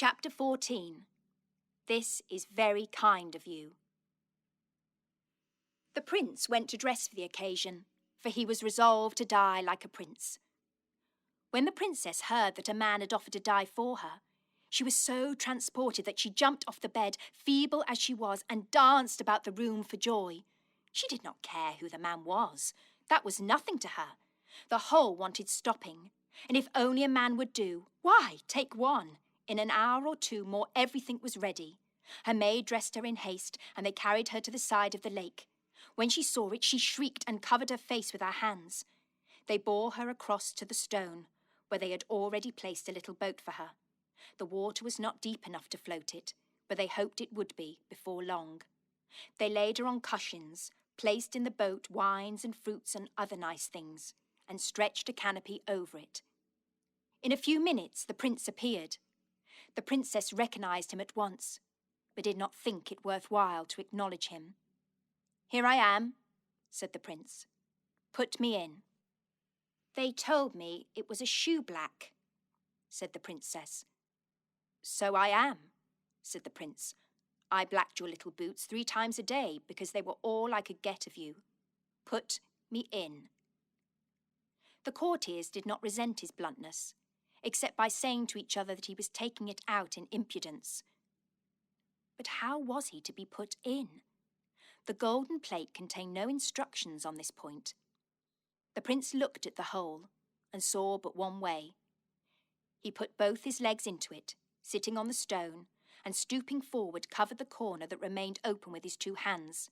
Chapter 14. This is very kind of you. The prince went to dress for the occasion, for he was resolved to die like a prince. When the princess heard that a man had offered to die for her, she was so transported that she jumped off the bed, feeble as she was, and danced about the room for joy. She did not care who the man was. That was nothing to her. The whole wanted stopping, and if only a man would do, why, take one. In an hour or two more, everything was ready. Her maid dressed her in haste, and they carried her to the side of the lake. When she saw it, she shrieked and covered her face with her hands. They bore her across to the stone, where they had already placed a little boat for her. The water was not deep enough to float it, but they hoped it would be before long. They laid her on cushions, placed in the boat wines and fruits and other nice things, and stretched a canopy over it. In a few minutes the prince appeared. The princess recognised him at once, but did not think it worth while to acknowledge him. "Here I am," said the prince. "Put me in." "They told me it was a shoeblack," said the princess. "So I am," said the prince. "I blacked your little boots 3 times a day because they were all I could get of you. Put me in." The courtiers did not resent his bluntness, except by saying to each other that he was taking it out in impudence. But how was he to be put in? The golden plate contained no instructions on this point. The prince looked at the hole and saw but one way. He put both his legs into it, sitting on the stone, and stooping forward covered the corner that remained open with his 2 hands.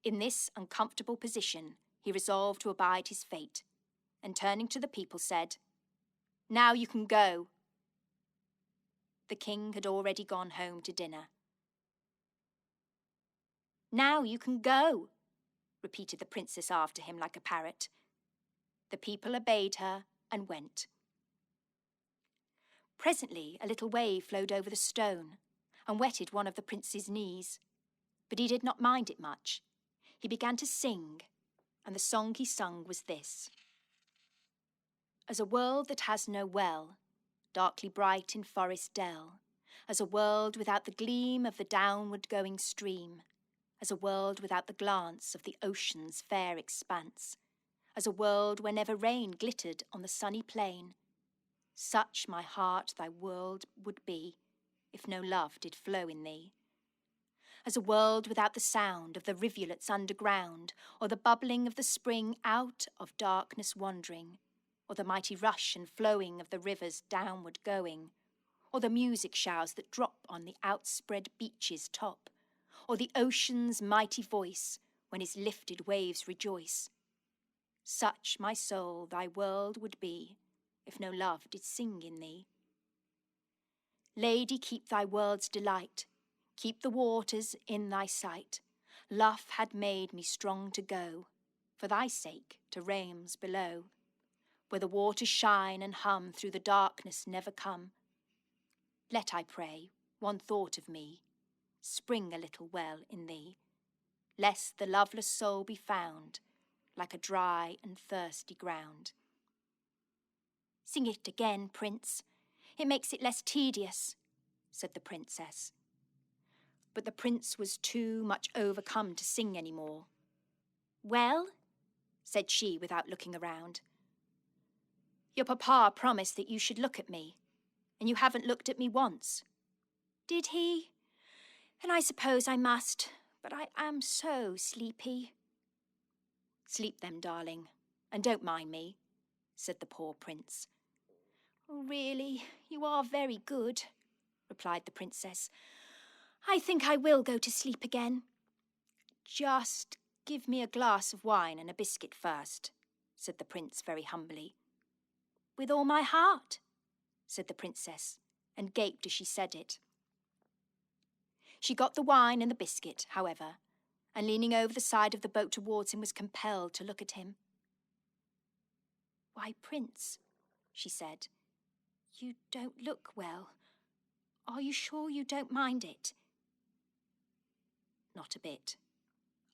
In this uncomfortable position, he resolved to abide his fate, and turning to the people said, "Now you can go." The king had already gone home to dinner. "Now you can go," repeated the princess after him like a parrot. The people obeyed her and went. Presently a little wave flowed over the stone and wetted one of the prince's knees, but he did not mind it much. He began to sing, and the song he sung was this: "As a world that has no well, darkly bright in forest dell, as a world without the gleam of the downward-going stream, as a world without the glance of the ocean's fair expanse, as a world where never rain glittered on the sunny plain, such my heart thy world would be, if no love did flow in thee. As a world without the sound of the rivulets underground, or the bubbling of the spring out of darkness wandering, or the mighty rush and flowing of the rivers downward going, or the music showers that drop on the outspread beach's top, or the ocean's mighty voice when his lifted waves rejoice. Such, my soul, thy world would be, if no love did sing in thee. Lady, keep thy world's delight, keep the waters in thy sight. Love had made me strong to go, for thy sake, to realms below, where the waters shine and hum through the darkness never come. Let, I pray, one thought of me spring a little well in thee, lest the loveless soul be found like a dry and thirsty ground." "Sing it again, prince. It makes it less tedious," said the princess. But the prince was too much overcome to sing any more. "Well?" said she without looking around. "Your papa promised that you should look at me, and you haven't looked at me once." "Did he? Then I suppose I must, but I am so sleepy." "Sleep then, darling, and don't mind me," said the poor prince. "Oh, really, you are very good," replied the princess. "I think I will go to sleep again." "Just give me a glass of wine and a biscuit first," said the prince very humbly. "With all my heart," said the princess, and gaped as she said it. She got the wine and the biscuit, however, and leaning over the side of the boat towards him was compelled to look at him. "Why, Prince," she said, "you don't look well. Are you sure you don't mind it?" "Not a bit,"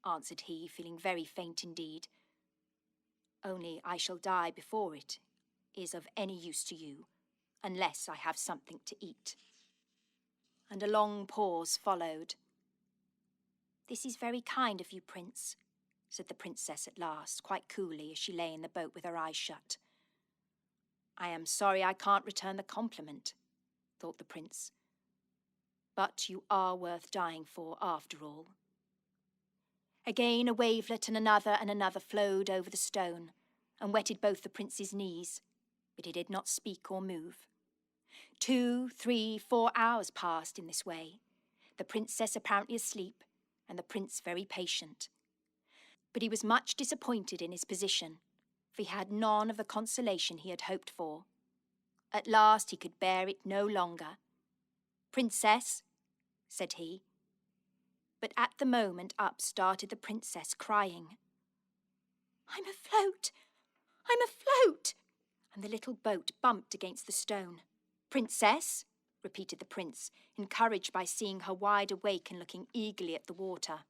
answered he, feeling very faint indeed. "Only I shall die before it is of any use to you, unless I have something to eat." and a long pause followed. "This is very kind of you, Prince," said the princess at last, quite coolly, as she lay in the boat with her eyes shut. "I am sorry I can't return the compliment," thought the prince. "But you are worth dying for, after all." Again a wavelet and another flowed over the stone and wetted both the prince's knees, but he did not speak or move. 2, 3, 4 hours passed in this way, the princess apparently asleep and the prince very patient. But he was much disappointed in his position, for he had none of the consolation he had hoped for. At last he could bear it no longer. "Princess," said he. But at the moment up started the princess, crying, "I'm afloat! I'm afloat!" And the little boat bumped against the stone. "Princess," repeated the prince, encouraged by seeing her wide awake and looking eagerly at the water.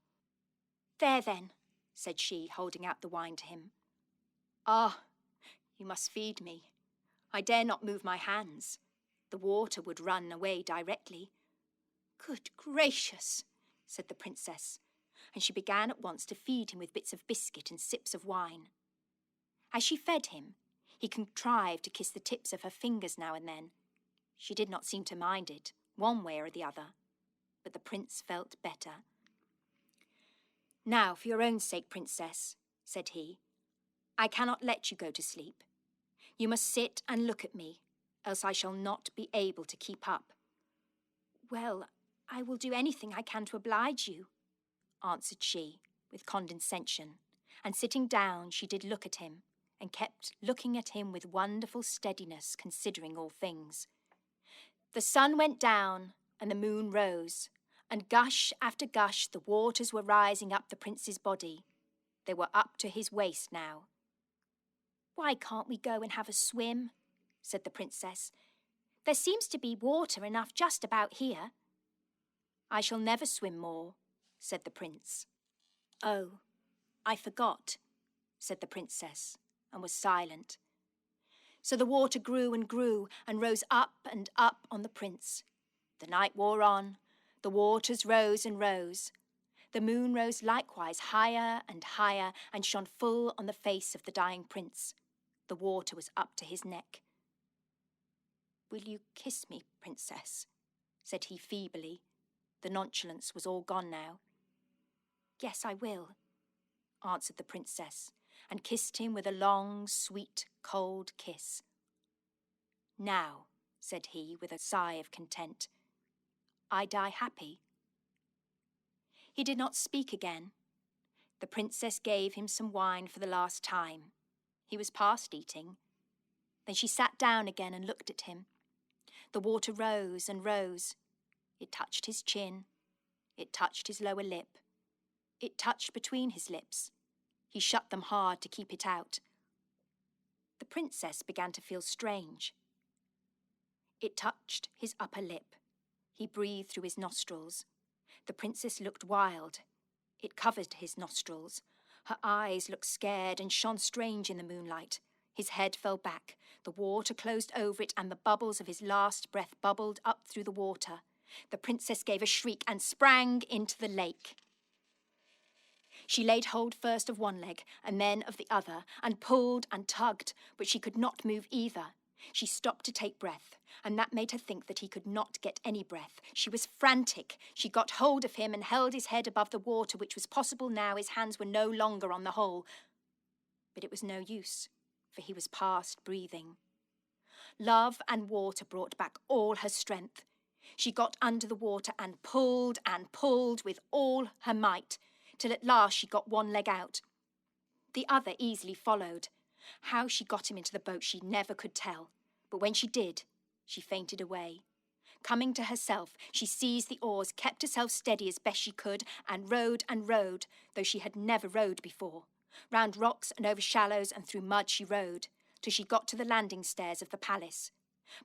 "There then," said she, holding out the wine to him. "Ah, you must feed me. I dare not move my hands. The water would run away directly." "Good gracious," said the princess, and she began at once to feed him with bits of biscuit and sips of wine. As she fed him, he contrived to kiss the tips of her fingers now and then. She did not seem to mind it, one way or the other, but the prince felt better. "Now, for your own sake, princess," said he, "I cannot let you go to sleep. You must sit and look at me, else I shall not be able to keep up." "Well, I will do anything I can to oblige you," answered she, with condescension, and sitting down she did look at him, and kept looking at him with wonderful steadiness, considering all things. The sun went down, and the moon rose, and gush after gush the waters were rising up the prince's body. They were up to his waist now. "Why can't we go and have a swim?" said the princess. "There seems to be water enough just about here." "I shall never swim more," said the prince. "Oh, I forgot," said the princess, and was silent. So the water grew and rose up and up on the prince. The night wore on, the waters rose and rose. The moon rose likewise higher and higher and shone full on the face of the dying prince. The water was up to his neck. "Will you kiss me, princess?" said he feebly. The nonchalance was all gone now. "Yes, I will," answered the princess, and kissed him with a long, sweet, cold kiss. "Now," said he with a sigh of content, "I die happy." He did not speak again. The princess gave him some wine for the last time. He was past eating. Then she sat down again and looked at him. The water rose and rose. It touched his chin. It touched his lower lip. It touched between his lips. He shut them hard to keep it out. The princess began to feel strange. It touched his upper lip. He breathed through his nostrils. The princess looked wild. It covered his nostrils. Her eyes looked scared and shone strange in the moonlight. His head fell back. The water closed over it, and the bubbles of his last breath bubbled up through the water. The princess gave a shriek and sprang into the lake. She laid hold first of one leg and then of the other, and pulled and tugged, but she could not move either. She stopped to take breath, and that made her think that he could not get any breath. She was frantic. She got hold of him and held his head above the water, which was possible now his hands were no longer on the hole. But it was no use, for he was past breathing. Love and water brought back all her strength. She got under the water and pulled with all her might, till at last she got one leg out. The other easily followed. How she got him into the boat she never could tell, but when she did, she fainted away. Coming to herself, she seized the oars, kept herself steady as best she could, and rowed, though she had never rowed before. Round rocks and over shallows and through mud she rowed, till she got to the landing stairs of the palace.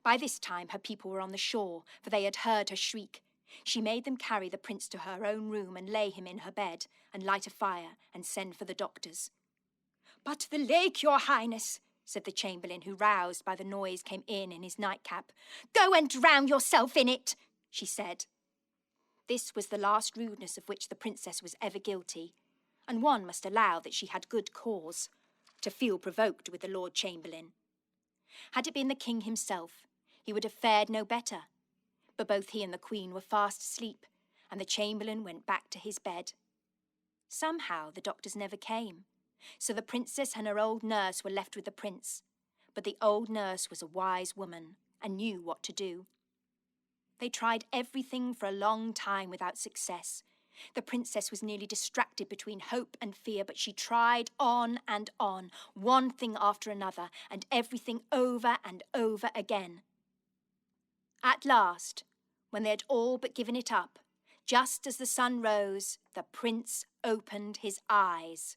By this time her people were on the shore, for they had heard her shriek. She made them carry the prince to her own room and lay him in her bed, and light a fire and send for the doctors. "But the lake, your highness," said the chamberlain, who, roused by the noise, came in his nightcap. "Go and drown yourself in it," she said. This was the last rudeness of which the princess was ever guilty, and one must allow that she had good cause to feel provoked with the Lord Chamberlain. Had it been the king himself, he would have fared no better, but both he and the queen were fast asleep, and the chamberlain went back to his bed. Somehow the doctors never came, so the princess and her old nurse were left with the prince, but the old nurse was a wise woman and knew what to do. They tried everything for a long time without success. The princess was nearly distracted between hope and fear, but she tried on and on, one thing after another, and everything over and over again. At last, when they had all but given it up, just as the sun rose, the prince opened his eyes.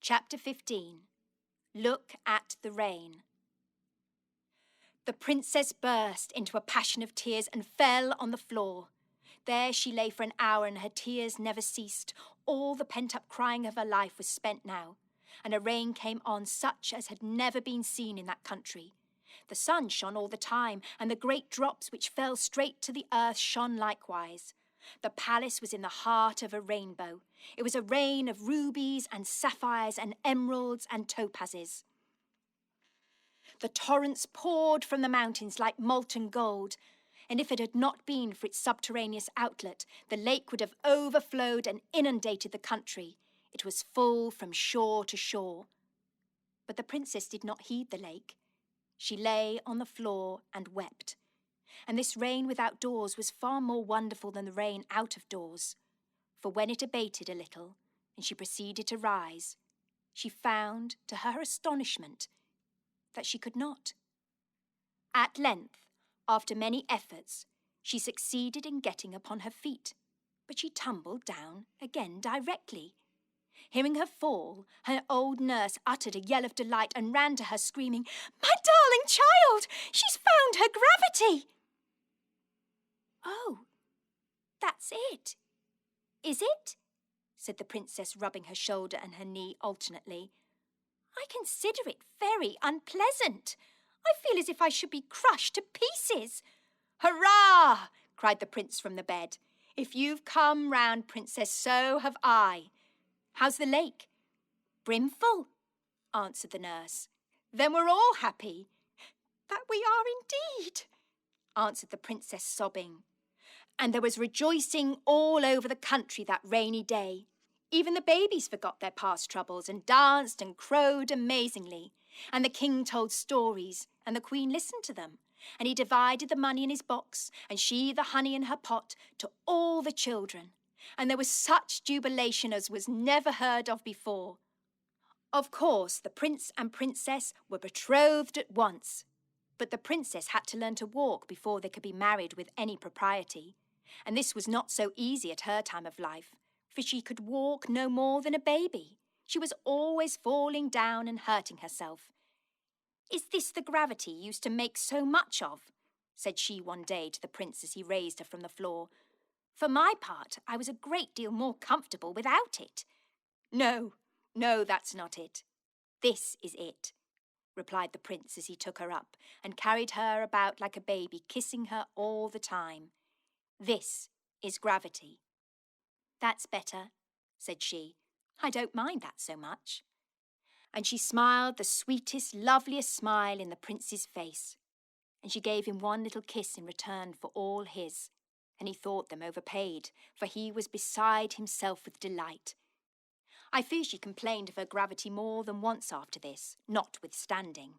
Chapter 15. Look at the Rain. The princess burst into a passion of tears and fell on the floor. There she lay for an hour and her tears never ceased. All the pent-up crying of her life was spent now, and a rain came on such as had never been seen in that country. The sun shone all the time, and the great drops which fell straight to the earth shone likewise. The palace was in the heart of a rainbow. It was a rain of rubies and sapphires and emeralds and topazes. The torrents poured from the mountains like molten gold, and if it had not been for its subterraneous outlet, the lake would have overflowed and inundated the country. It was full from shore to shore. But the princess did not heed the lake. She lay on the floor and wept. And this rain without doors was far more wonderful than the rain out of doors. For when it abated a little, and she proceeded to rise, she found, to her astonishment, that she could not. At length, after many efforts, she succeeded in getting upon her feet, but she tumbled down again directly. Hearing her fall, her old nurse uttered a yell of delight and ran to her, screaming, "My darling child! She's found her gravity!" "Oh, that's it, is it?" said the princess, rubbing her shoulder and her knee alternately. "I consider it very unpleasant. I feel as if I should be crushed to pieces." "Hurrah!" cried the prince from the bed. "If you've come round, princess, so have I. How's the lake?" "Brimful," answered the nurse. "Then we're all happy." "That we are indeed," answered the princess, sobbing. And there was rejoicing all over the country that rainy day. Even the babies forgot their past troubles and danced and crowed amazingly. And the king told stories, and the queen listened to them. And he divided the money in his box, and she the honey in her pot, to all the children. And there was such jubilation as was never heard of before. Of course, the prince and princess were betrothed at once. But the princess had to learn to walk before they could be married with any propriety. And this was not so easy at her time of life, for she could walk no more than a baby. She was always falling down and hurting herself. "Is this the gravity you used to make so much of?" said she one day to the prince as he raised her from the floor. "For my part, I was a great deal more comfortable without it." No, that's not it. This is it," replied the prince as he took her up and carried her about like a baby, kissing her all the time. "This is gravity." "That's better," said she. "I don't mind that so much." And she smiled the sweetest, loveliest smile in the prince's face. And she gave him one little kiss in return for all his, and he thought them overpaid, for he was beside himself with delight. I fear she complained of her gravity more than once after this, notwithstanding.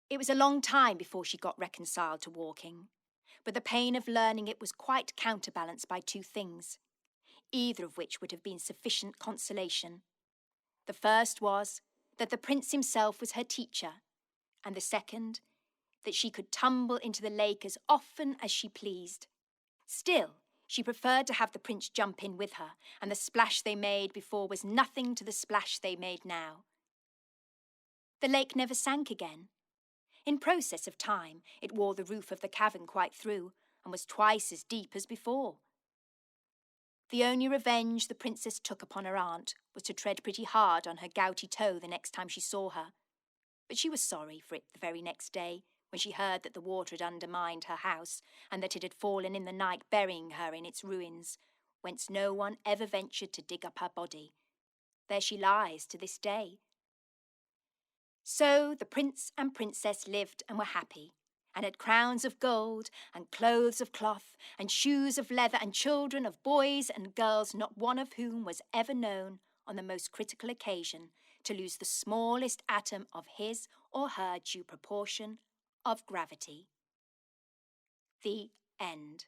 It was a long time before she got reconciled to walking, but the pain of learning it was quite counterbalanced by two things, either of which would have been sufficient consolation. The first was that the prince himself was her teacher, and the second, that she could tumble into the lake as often as she pleased. Still, she preferred to have the prince jump in with her, and the splash they made before was nothing to the splash they made now. The lake never sank again. In process of time, it wore the roof of the cavern quite through, and was twice as deep as before. The only revenge the princess took upon her aunt was to tread pretty hard on her gouty toe the next time she saw her. But she was sorry for it the very next day, when she heard that the water had undermined her house and that it had fallen in the night, burying her in its ruins, whence no one ever ventured to dig up her body. There she lies to this day. So the prince and princess lived and were happy, and had crowns of gold and clothes of cloth and shoes of leather and children of boys and girls, not one of whom was ever known on the most critical occasion to lose the smallest atom of his or her due proportion of gravity. The end.